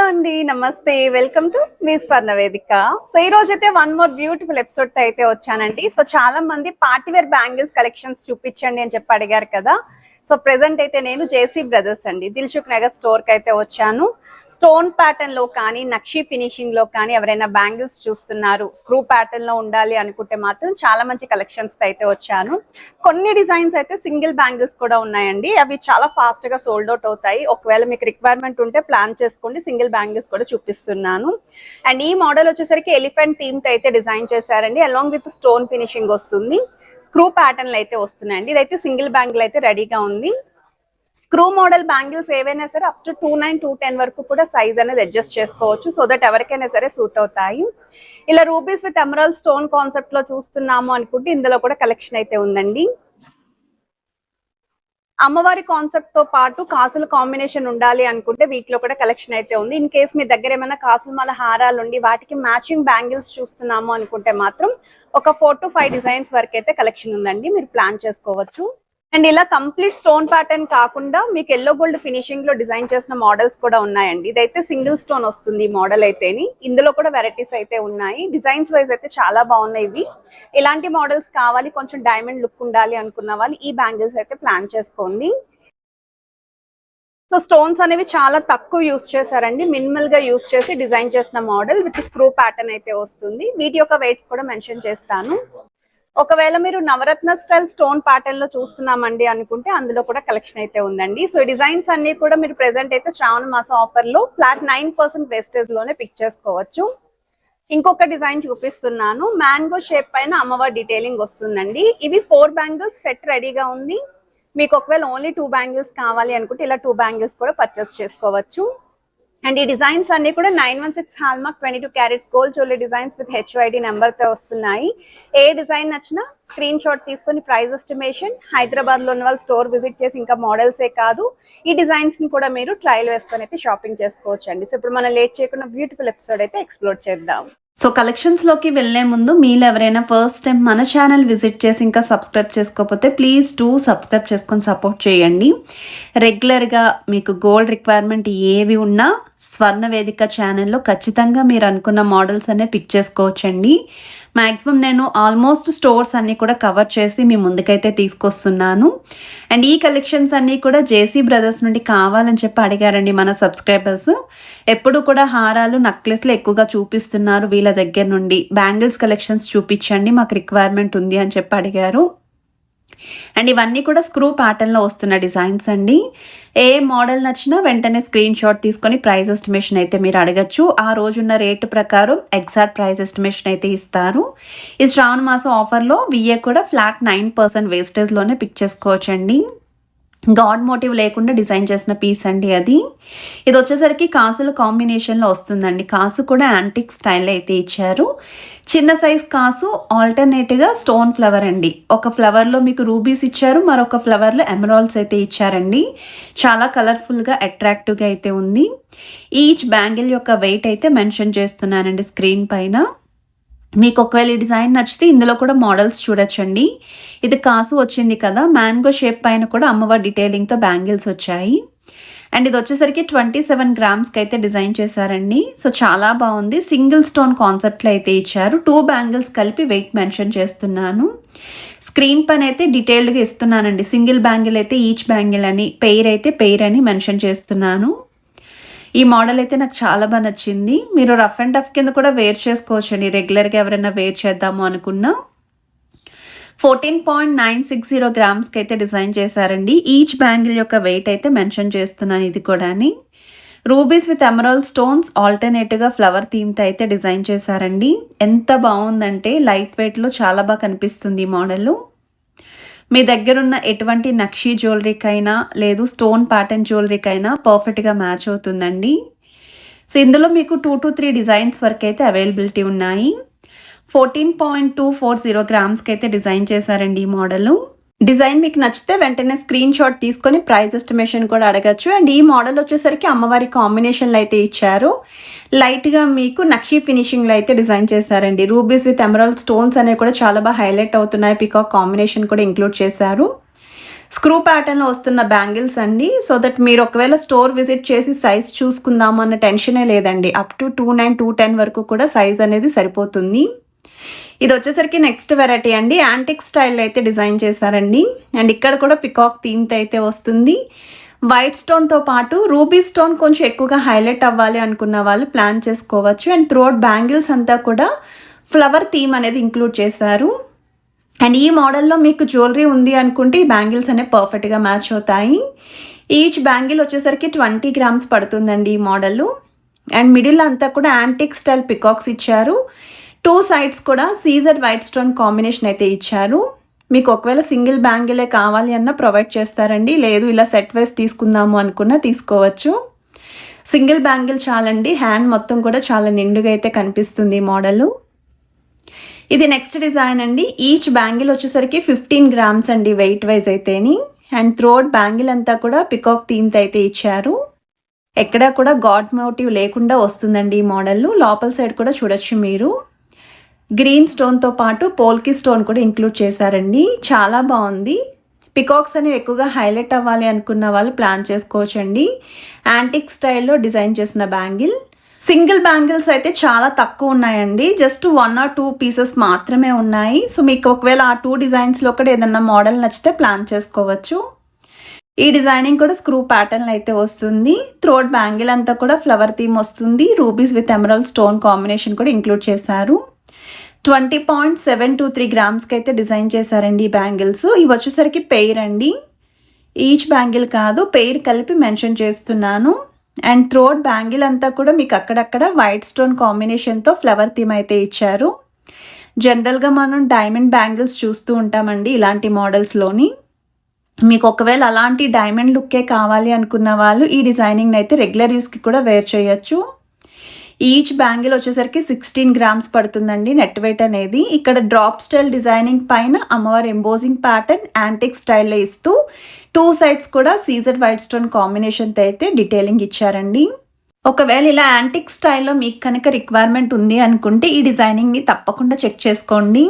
అండి నమస్తే welcome to me స్వర్ణ వేదిక. సో ఈ రోజు అయితే వన్ మోర్ బ్యూటిఫుల్ ఎపిసోడ్ తో అయితే వచ్చానండి. సో చాలా మంది పార్టీ వేర్ బ్యాంగిల్స్ కలెక్షన్స్ చూపించండి అని చెప్పి అడిగారు కదా. సో ప్రెసెంట్ అయితే నేను జేసీ బ్రదర్స్ అండి దిల్సుఖ్ నగర్ స్టోర్ కి అయితే వచ్చాను. స్టోన్ ప్యాటర్న్ లో కానీ నక్షి ఫినిషింగ్ లో కానీ ఎవరైనా బ్యాంగిల్స్ చూస్తున్నారు, స్క్రూ ప్యాటర్న్ లో ఉండాలి అనుకుంటే మాత్రం చాలా మంచి కలెక్షన్స్ అయితే వచ్చాను. కొన్ని డిజైన్స్ అయితే సింగిల్ బ్యాంగిల్స్ కూడా ఉన్నాయండి. అవి చాలా ఫాస్ట్ గా సోల్డ్ అవుట్ అవుతాయి. ఒకవేళ మీకు రిక్వైర్మెంట్ ఉంటే ప్లాన్ చేసుకోండి. సింగిల్ బ్యాంగిల్స్ కూడా చూపిస్తున్నాను. అండ్ ఈ మోడల్ వచ్చేసరికి ఎలిఫెంట్ థీమ్ తో అయితే డిజైన్ చేశారండి. అలాంగ్ విత్ స్టోన్ ఫినిషింగ్ వస్తుంది. స్క్రూ ప్యాటర్న్ అయితే వస్తున్నాయండి. ఇదైతే సింగిల్ బ్యాంగిల్ అయితే రెడీగా ఉంది. స్క్రూ మోడల్ బ్యాంగిల్స్ ఏవైనా సరే అప్ టు 2.9 2.10 వరకు కూడా సైజ్ అనేది అడ్జస్ట్ చేసుకోవచ్చు. సో దట్ ఎవరికైనా సరే సూట్ అవుతాయి. ఇలా rubies with emerald stone concept లో చూస్తున్నాము అనుకుంటే ఇందులో కూడా కలెక్షన్ అయితే ఉందండి. అమ్మవారి కాన్సెప్ట్ తో పాటు కాసుల కాంబినేషన్ ఉండాలి అనుకుంటే వీటిలో కూడా కలెక్షన్ అయితే ఉంది. ఇన్ కేస్ మీ దగ్గర ఏమైనా కాసుల మాల హారాలు ఉండి వాటికి మ్యాచింగ్ బ్యాంగిల్స్ చూస్తున్నాము అనుకుంటే మాత్రం ఒక 4 to 5 డిజైన్స్ వరకు అయితే కలెక్షన్ ఉందండి. మీరు ప్లాన్ చేసుకోవచ్చు. అండ్ ఇలా కంప్లీట్ స్టోన్ ప్యాటర్న్ కాకుండా మీకు ఎల్లో గోల్డ్ ఫినిషింగ్ లో డిజైన్ చేసిన మోడల్స్ కూడా ఉన్నాయండి. ఇదైతే సింగిల్ స్టోన్ వస్తుంది ఈ మోడల్ అయితేని. ఇందులో కూడా వెరైటీస్ అయితే ఉన్నాయి. డిజైన్స్ వైజ్ అయితే చాలా బాగున్నాయి ఇవి. ఇలాంటి మోడల్స్ కావాలి, కొంచెం డైమండ్ లుక్ ఉండాలి అనుకున్న వాళ్ళు ఈ బ్యాంగిల్స్ అయితే ప్లాన్ చేసుకోండి. సో స్టోన్స్ అనేవి చాలా తక్కువ యూస్ చేశారండి. మినిమల్ గా యూస్ చేసి డిజైన్ చేసిన మోడల్ విత్ స్క్రూ ప్యాటర్న్ అయితే వస్తుంది. వీటి యొక్క వెయిట్స్ కూడా మెన్షన్ చేస్తాను. ఒకవేళ మీరు నవరత్న స్టైల్ స్టోన్ ప్యాటర్న్ లో చూస్తున్నామండి అనుకుంటే అందులో కూడా కలెక్షన్ అయితే ఉందండి. సో డిజైన్స్ అన్ని కూడా మీరు ప్రెసెంట్ అయితే శ్రావణ మాస ఆఫర్ లో ఫ్లాట్ 9% వేస్టేజ్ లోనే పిక్ చేసుకోవచ్చు. ఇంకొక డిజైన్ చూపిస్తున్నాను. మ్యాంగో షేప్ పైన అమ్మవారి డీటెయిలింగ్ వస్తుందండి. ఇవి 4 బ్యాంగిల్స్ సెట్ రెడీగా ఉంది. మీకు ఒకవేళ ఓన్లీ 2 బ్యాంగిల్స్ కావాలి అనుకుంటే ఇలా 2 బ్యాంగిల్స్ కూడా పర్చేస్ చేసుకోవచ్చు. అండ్ ఈ డిజైన్స్ అన్ని కూడా 916 hallmark 22 carats gold jewellery designs with HYD number తో వస్తున్నాయి. ఏ డిజైన్ నచ్చినా స్క్రీన్ షాట్ తీసుకొని ప్రైస్ ఎస్టిమేషన్, హైదరాబాద్ లో ఉన్న వాళ్ళు స్టోర్ విజిట్ చేసి ఇంకా మోడల్సే కాదు ఈ డిజైన్స్ ని కూడా మీరు ట్రయల్ వేసుకొని అయితే షాపింగ్ చేసుకోవచ్చు అండి. సో ఇప్పుడు మనం లేట్ చేయకుండా బ్యూటిఫుల్ ఎపిసోడ్ అయితే ఎక్స్ప్లోర్ చేద్దాం. సో కలెక్షన్స్లోకి వెళ్ళే ముందు మీరు ఎవరైనా ఫస్ట్ టైం మన ఛానల్ విజిట్ చేసి ఇంకా సబ్స్క్రైబ్ చేసుకోకపోతే ప్లీజ్ సబ్స్క్రైబ్ చేసుకొని సపోర్ట్ చేయండి. రెగ్యులర్గా మీకు గోల్డ్ రిక్వైర్మెంట్ ఏవి ఉన్నా స్వర్ణ వేదిక ఛానల్లో ఖచ్చితంగా మీరు అనుకున్న మోడల్స్ అనే పిక్ చేసుకోవచ్చండి. మ్యాక్సిమం నేను ఆల్మోస్ట్ స్టోర్స్ అన్నీ కూడా కవర్ చేసి మీ ముందుకైతే తీసుకొస్తున్నాను. అండ్ ఈ కలెక్షన్స్ అన్నీ కూడా జేసీ బ్రదర్స్ నుండి కావాలని చెప్పి అడిగారండి మన సబ్స్క్రైబర్స్. ఎప్పుడు కూడా హారాలు నెక్లెస్లు ఎక్కువగా చూపిస్తున్నారు వీళ్ళ దగ్గర నుండి, బ్యాంగిల్స్ కలెక్షన్స్ చూపించండి మాకు రిక్వైర్మెంట్ ఉంది అని చెప్పి అడిగారు. అండ్ ఇవన్నీ కూడా స్క్రూ ప్యాటర్న్లో వస్తున్న డిజైన్స్ అండి. ఏ మోడల్ నచ్చినా వెంటనే స్క్రీన్ షాట్ తీసుకొని ప్రైస్ ఎస్టిమేషన్ అయితే మీరు అడగచ్చు. ఆ రోజున్న రేటు ప్రకారం ఎగ్జాక్ట్ ప్రైస్ ఎస్టిమేషన్ అయితే ఇస్తారు. ఈ శ్రావణ మాసం ఆఫర్లో విఏ కూడా ఫ్లాట్ 9% వేస్టేజ్లోనే పిక్ చేసుకోవచ్చండి. గాడ్ మోటివ్ లేకుండా డిజైన్ చేసిన పీస్ అండి అది. ఇది వచ్చేసరికి కాసుల కాంబినేషన్లో వస్తుందండి. కాసు కూడా యాంటిక్ స్టైల్ అయితే ఇచ్చారు. చిన్న సైజ్ కాసు, ఆల్టర్నేట్గా స్టోన్ ఫ్లవర్ అండి. ఒక ఫ్లవర్లో మీకు రూబీస్ ఇచ్చారు, మరొక ఫ్లవర్లో ఎమరాల్డ్స్ అయితే ఇచ్చారండి. చాలా కలర్ఫుల్గా అట్రాక్టివ్గా అయితే ఉంది. ఈచ్ బ్యాంగిల్ యొక్క వెయిట్ అయితే మెన్షన్ చేస్తున్నానండి స్క్రీన్ పైన. మీకు ఒకవేళ ఈ డిజైన్ నచ్చితే ఇందులో కూడా మోడల్స్ చూడొచ్చండి. ఇది కాసు వచ్చింది కదా, మ్యాంగో షేప్ పైన కూడా అమ్మవారి డీటెయిలింగ్తో బ్యాంగిల్స్ వచ్చాయి. అండ్ ఇది వచ్చేసరికి 27 గ్రామ్స్కి అయితే డిజైన్ చేశారండి. సో చాలా బాగుంది. సింగిల్ స్టోన్ కాన్సెప్ట్లో అయితే ఇచ్చారు. 2 బ్యాంగిల్స్ కలిపి వెయిట్ మెన్షన్ చేస్తున్నాను. స్క్రీన్ పైన అయితే డీటెయిల్డ్గా ఇస్తున్నానండి. సింగిల్ బ్యాంగిల్ అయితే ఈచ్ బ్యాంగిల్ అని, పెయిర్ అయితే పెయిర్ అని మెన్షన్ చేస్తున్నాను. ఈ మోడల్ అయితే నాకు చాలా బాగా నచ్చింది. మీరు రఫ్ అండ్ టఫ్ కింద కూడా వేర్ చేసుకోవచ్చు అండి. రెగ్యులర్గా ఎవరైనా వేర్ చేద్దాము అనుకున్నా. 14.960 గ్రామ్స్కి అయితే డిజైన్ చేశారండి. ఈచ్ బ్యాంగిల్ యొక్క వెయిట్ అయితే మెన్షన్ చేస్తున్నాను. ఇది కూడా రూబీస్ విత్ ఎమరాల్డ్ స్టోన్స్ ఆల్టర్నేటివ్గా ఫ్లవర్ థీమ్తో అయితే డిజైన్ చేశారండి. ఎంత బాగుందంటే లైట్ వెయిట్లో చాలా బాగా కనిపిస్తుంది ఈ మోడల్. మీ దగ్గరున్న ఎటువంటి నక్షి జ్యువెలరీకైనా లేదు స్టోన్ ప్యాటర్న్ జ్యువెలరీకైనా పర్ఫెక్ట్గా మ్యాచ్ అవుతుందండి. సో ఇందులో మీకు 2 to 3 డిజైన్స్ వరకు అయితే అవైలబిలిటీ ఉన్నాయి. 14.240 గ్రామ్స్కి అయితే డిజైన్ చేశారండి ఈ మోడల్. డిజైన్ మీకు నచ్చితే వెంటనే స్క్రీన్ షాట్ తీసుకొని ప్రైస్ ఎస్టిమేషన్ కూడా అడగచ్చు. అండ్ ఈ మోడల్ వచ్చేసరికి అమ్మవారి కాంబినేషన్లో అయితే ఇచ్చారు. లైట్గా మీకు నక్షి ఫినిషింగ్లో అయితే డిజైన్ చేశారండి. రూబీస్ విత్ ఎమరాల్డ్ స్టోన్స్ అనేవి కూడా చాలా బాగా హైలైట్ అవుతున్నాయి. పికాక్ కాంబినేషన్ కూడా ఇంక్లూడ్ చేశారు. స్క్రూ ప్యాటర్న్లో వస్తున్న బ్యాంగిల్స్ అండి. సో దట్ మీరు ఒకవేళ స్టోర్ విజిట్ చేసి సైజ్ చూసుకుందాము అన్న టెన్షనే లేదండి. అప్ టు 2.9 2.10 వరకు కూడా సైజ్ అనేది సరిపోతుంది. ఇది వచ్చేసరికి నెక్స్ట్ వెరైటీ అండి. యాంటిక్ స్టైల్ అయితే డిజైన్ చేశారండి. అండ్ ఇక్కడ కూడా పికాక్ థీమ్తో అయితే వస్తుంది. వైట్ స్టోన్తో పాటు రూబీ స్టోన్ కొంచెం ఎక్కువగా హైలైట్ అవ్వాలి అనుకున్న వాళ్ళు ప్లాన్ చేసుకోవచ్చు. అండ్ త్రోట్ బ్యాంగిల్స్ అంతా కూడా ఫ్లవర్ థీమ్ అనేది ఇంక్లూడ్ చేశారు. అండ్ ఈ మోడల్లో మీకు జ్యువెలరీ ఉంది అనుకుంటే ఈ బ్యాంగిల్స్ అనేవి పర్ఫెక్ట్గా మ్యాచ్ అవుతాయి. ఈచ్ బ్యాంగిల్ వచ్చేసరికి 20 గ్రామ్స్ పడుతుందండి ఈ మోడల్. అండ్ మిడిల్ అంతా కూడా యాంటిక్ స్టైల్ పికాక్స్ ఇచ్చారు. 2 సైడ్స్ కూడా సీజెడ్ వైట్ స్టోన్ కాంబినేషన్ అయితే ఇచ్చారు. మీకు ఒకవేళ సింగిల్ బ్యాంగిలే కావాలి అన్న ప్రొవైడ్ చేస్తారండి. లేదు ఇలా సెట్ వైస్ తీసుకుందాము అనుకున్నా తీసుకోవచ్చు. సింగిల్ బ్యాంగిల్ చాలండి. హ్యాండ్ మొత్తం కూడా చాలా నిండుగా అయితే కనిపిస్తుంది ఈ మోడల్. ఇది నెక్స్ట్ డిజైన్ అండి. ఈచ్ బ్యాంగిల్ వచ్చేసరికి 15 గ్రామ్స్ అండి వెయిట్ వైజ్ అయితేని. అండ్ థ్రోట్ బ్యాంగిల్ అంతా కూడా పికాక్ థీమ్తో అయితే ఇచ్చారు. ఎక్కడా కూడా గాడ్ మోటివ్ లేకుండా వస్తుందండి ఈ మోడల్. లోపల సైడ్ కూడా చూడొచ్చు మీరు. గ్రీన్ స్టోన్తో పాటు పోల్కి స్టోన్ కూడా ఇంక్లూడ్ చేశారండి. చాలా బాగుంది. పికాక్స్ అనేవి ఎక్కువగా హైలైట్ అవ్వాలి అనుకున్న వాళ్ళు ప్లాన్ చేసుకోవచ్చండి. యాంటిక్ స్టైల్లో డిజైన్ చేసిన బ్యాంగిల్. సింగిల్ బ్యాంగిల్స్ అయితే చాలా తక్కువ ఉన్నాయండి. జస్ట్ 1 or 2 పీసెస్ మాత్రమే ఉన్నాయి. సో మీకు ఒకవేళ ఆ 2 డిజైన్స్లో కూడా ఏదన్నా మోడల్ నచ్చితే ప్లాన్ చేసుకోవచ్చు. ఈ డిజైనింగ్ కూడా స్క్రూ ప్యాటర్న్ అయితే వస్తుంది. థ్రోట్ బ్యాంగిల్ అంతా కూడా ఫ్లవర్ థీమ్ వస్తుంది. Rubies with emerald stone combination కూడా ఇంక్లూడ్ చేశారు. 20.723 గ్రామ్స్కి అయితే డిజైన్ చేశారండి ఈ బ్యాంగిల్స్. ఇవి వచ్చేసరికి పెయిర్ అండి. ఈచ్ బ్యాంగిల్ కాదు, పెయిర్ కలిపి మెన్షన్ చేస్తున్నాను. అండ్ థ్రోట్ బ్యాంగిల్ అంతా కూడా మీకు అక్కడక్కడ వైట్ స్టోన్ కాంబినేషన్తో ఫ్లవర్ థీమ్ అయితే ఇచ్చారు. జనరల్గా మనం డైమండ్ బ్యాంగిల్స్ చూస్తూ ఉంటామండి ఇలాంటి మోడల్స్లోని. మీకు ఒకవేళ అలాంటి డైమండ్ లుక్కే కావాలి అనుకున్న వాళ్ళు ఈ డిజైనింగ్ అయితే రెగ్యులర్ యూస్కి కూడా వేర్ చేయొచ్చు. ఈచ్ బ్యాంగిల్ వచ్చేసరికి 16 గ్రామ్స్ పడుతుందండి నెట్ వెయిట్ అనేది. ఇక్కడ డ్రాప్ స్టైల్ డిజైనింగ్ పైన అమ్మవారి ఎంబోజింగ్ ప్యాటర్న్ యాంటిక్ స్టైల్లో ఇస్తూ 2 సైడ్స్ కూడా సీజెడ్ వైట్ స్టోన్ కాంబినేషన్తో అయితే డీటెయిలింగ్ ఇచ్చారండి. ఒకవేళ ఇలా యాంటిక్ స్టైల్లో మీకు కనుక రిక్వైర్మెంట్ ఉంది అనుకుంటే ఈ డిజైనింగ్ని తప్పకుండా చెక్ చేసుకోండి.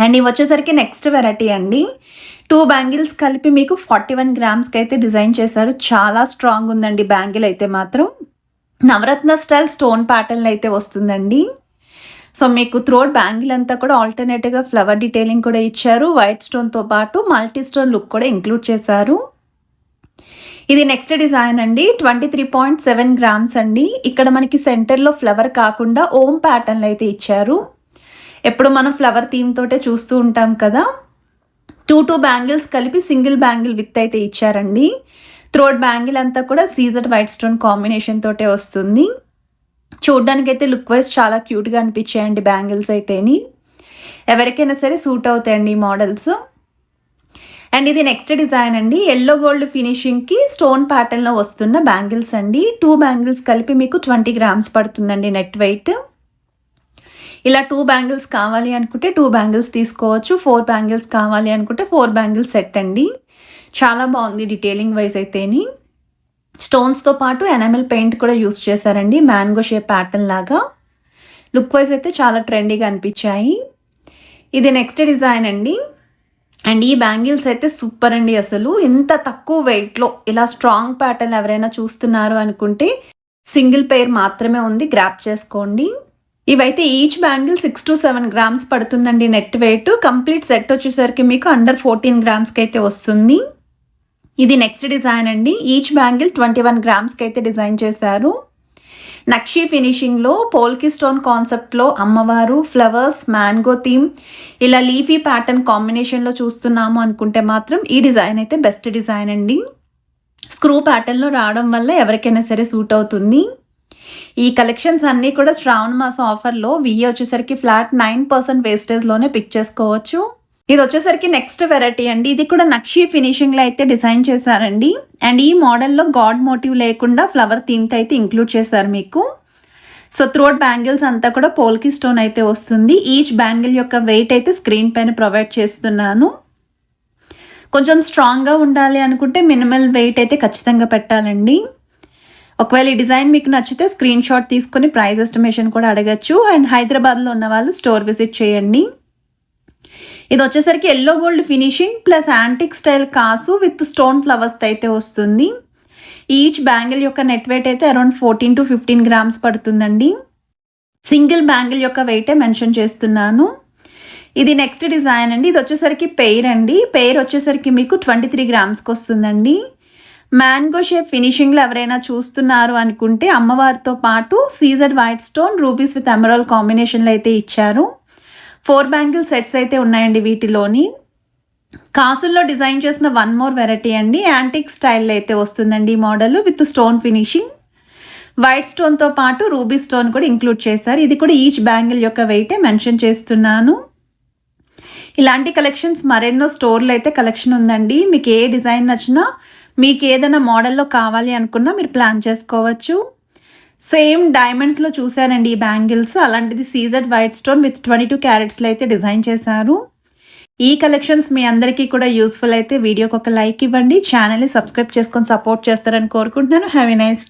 అండ్ ఇవి వచ్చేసరికి నెక్స్ట్ వెరైటీ అండి. 2 బ్యాంగిల్స్ కలిపి మీకు 41 గ్రామ్స్కి అయితే డిజైన్ చేశారు. చాలా స్ట్రాంగ్ ఉందండి బ్యాంగిల్ అయితే మాత్రం. నవరత్న స్టైల్ స్టోన్ ప్యాటర్న్ అయితే వస్తుందండి. సో మీకు థ్రోట్ బ్యాంగిల్ అంతా కూడా ఆల్టర్నేటివ్గా ఫ్లవర్ డీటెయిలింగ్ కూడా ఇచ్చారు. వైట్ స్టోన్తో పాటు మల్టీ స్టోన్ లుక్ కూడా ఇంక్లూడ్ చేశారు. ఇది నెక్స్ట్ డిజైన్ అండి. 23.7 గ్రామ్స్ అండి. ఇక్కడ మనకి సెంటర్లో ఫ్లవర్ కాకుండా ఓం ప్యాటర్న్ అయితే ఇచ్చారు. ఎప్పుడు మనం ఫ్లవర్ థీమ్ తోటే చూస్తూ ఉంటాం కదా. 2 బ్యాంగిల్స్ కలిపి సింగిల్ బ్యాంగిల్ విత్ అయితే ఇచ్చారండి. థ్రోట్ బ్యాంగిల్ అంతా కూడా సీజెడ్ వైట్ స్టోన్ కాంబినేషన్ తోటే వస్తుంది. చూడ్డానికైతే లుక్ వైజ్ చాలా క్యూట్గా అనిపించాయండి బ్యాంగిల్స్ అయితేని. ఎవరికైనా సరే సూట్ అవుతాయండి ఈ మోడల్స్. అండ్ ఇది నెక్స్ట్ డిజైన్ అండి. ఎల్లో గోల్డ్ ఫినిషింగ్కి స్టోన్ ప్యాటర్న్లో వస్తున్న బ్యాంగిల్స్ అండి. 2 బ్యాంగిల్స్ కలిపి మీకు 20 గ్రామ్స్ పడుతుందండి నెట్ వెయిట్. ఇలా 2 బ్యాంగిల్స్ కావాలి అనుకుంటే 2 బ్యాంగిల్స్ తీసుకోవచ్చు. 4 బ్యాంగిల్స్ కావాలి అనుకుంటే 4 బ్యాంగిల్స్ సెట్ అండి. చాలా బాగుంది డీటెయిలింగ్ వైజ్ అయితేని. స్టోన్స్తో పాటు ఎనామెల్ పెయింట్ కూడా యూస్ చేశారండి. మ్యాంగో షేప్ ప్యాటర్న్ లాగా. లుక్ వైజ్ అయితే చాలా ట్రెండీగా అనిపించాయి. ఇది నెక్స్ట్ డిజైన్ అండి. అండ్ ఈ బ్యాంగిల్స్ అయితే సూపర్ అండి. అసలు ఇంత తక్కువ వెయిట్లో ఇలా స్ట్రాంగ్ ప్యాటర్న్ ఎవరైనా చూస్తున్నారు అనుకుంటే సింగిల్ పెయిర్ మాత్రమే ఉంది, గ్రాప్ చేసుకోండి. ఇవైతే ఈచ్ బ్యాంగిల్ 6 to 7 గ్రామ్స్ పడుతుందండి నెట్ వెయిట్. కంప్లీట్ సెట్ వచ్చేసరికి మీకు అండర్ 14 గ్రామ్స్కి అయితే వస్తుంది. ఇది నెక్స్ట్ డిజైన్ అండి. ఈచ్ బ్యాంగిల్ 21 గ్రామ్స్కి అయితే డిజైన్ చేశారు. నక్షీ ఫినిషింగ్లో పోల్కి స్టోన్ కాన్సెప్ట్లో అమ్మవారు, ఫ్లవర్స్, మ్యాంగో థీమ్, ఇలా లీఫీ ప్యాటర్న్ కాంబినేషన్లో చూస్తున్నాము అనుకుంటే మాత్రం ఈ డిజైన్ అయితే బెస్ట్ డిజైన్ అండి. స్క్రూ ప్యాటర్న్లో రావడం వల్ల ఎవరికైనా సరే సూట్ అవుతుంది. ఈ కలెక్షన్స్ అన్నీ కూడా శ్రావణ మాసం ఆఫర్లో విఏ వచ్చేసరికి ఫ్లాట్ 9% వేస్టేజ్లోనే పిక్ చేసుకోవచ్చు. ఇది వచ్చేసరికి నెక్స్ట్ వెరైటీ అండి. ఇది కూడా నక్షీ ఫినిషింగ్లో అయితే డిజైన్ చేశారండి. అండ్ ఈ మోడల్లో గాడ్ మోటివ్ లేకుండా ఫ్లవర్ థీమ్తో అయితే ఇంక్లూడ్ చేశారు మీకు. సో థ్రోట్ బ్యాంగిల్స్ అంతా కూడా పోల్కి స్టోన్ అయితే వస్తుంది. ఈచ్ బ్యాంగిల్ యొక్క వెయిట్ అయితే స్క్రీన్ పైన ప్రొవైడ్ చేస్తున్నాను. కొంచెం స్ట్రాంగ్గా ఉండాలి అనుకుంటే మినిమల్ వెయిట్ అయితే ఖచ్చితంగా పెట్టాలండి. ఒకవేళ ఈ డిజైన్ మీకు నచ్చితే స్క్రీన్ షాట్ తీసుకొని ప్రైస్ ఎస్టిమేషన్ కూడా అడగచ్చు. అండ్ హైదరాబాద్లో ఉన్న వాళ్ళు స్టోర్ విజిట్ చేయండి. ఇది వచ్చేసరికి yellow gold finishing plus antique style కాసు విత్ స్టోన్ ఫ్లవర్స్ అయితే వస్తుంది. ఈచ్ బ్యాంగిల్ యొక్క నెట్ వెయిట్ అయితే అరౌండ్ 14 to 15 గ్రామ్స్ పడుతుందండి. సింగిల్ బ్యాంగిల్ యొక్క వెయిటే మెన్షన్ చేస్తున్నాను. ఇది నెక్స్ట్ డిజైన్ అండి. ఇది వచ్చేసరికి పెయిర్ అండి. పెయిర్ వచ్చేసరికి మీకు 23 గ్రామ్స్కి వస్తుందండి. మ్యాంగో షేప్ ఫినిషింగ్లో ఎవరైనా చూస్తున్నారు అనుకుంటే అమ్మవారితో పాటు CZ white stone rubies with emerald కాంబినేషన్లో అయితే ఇచ్చారు. 4 బ్యాంగిల్ సెట్స్ అయితే ఉన్నాయండి వీటిలోని. కాసుల్లో డిజైన్ చేసిన వన్ మోర్ వెరైటీ అండి. యాంటిక్ స్టైల్లో అయితే వస్తుందండి ఈ model with stone finishing. White స్టోన్తో పాటు రూబీ స్టోన్ కూడా ఇంక్లూడ్ చేశారు. ఇది కూడా ఈచ్ బ్యాంగిల్ యొక్క వెయిటే మెన్షన్ చేస్తున్నాను. ఇలాంటి కలెక్షన్స్ మరెన్నో స్టోర్లో అయితే కలెక్షన్ ఉందండి. మీకు ఏ డిజైన్ నచ్చినా, మీకు ఏదైనా మోడల్లో కావాలి అనుకున్నా మీరు ప్లాన్ చేసుకోవచ్చు. సేమ్ డైమండ్స్లో చూసానండి ఈ బ్యాంగిల్స్. అలాంటిది సీజెడ్ వైట్ స్టోన్ విత్ 22 క్యారెట్స్లో అయితే డిజైన్ చేశారు. ఈ కలెక్షన్స్ మీ అందరికీ కూడా యూస్ఫుల్ అయితే వీడియోకి ఒక లైక్ ఇవ్వండి. ఛానల్ని సబ్స్క్రైబ్ చేసుకొని సపోర్ట్ చేస్తారని కోరుకుంటున్నాను. Have a nice day.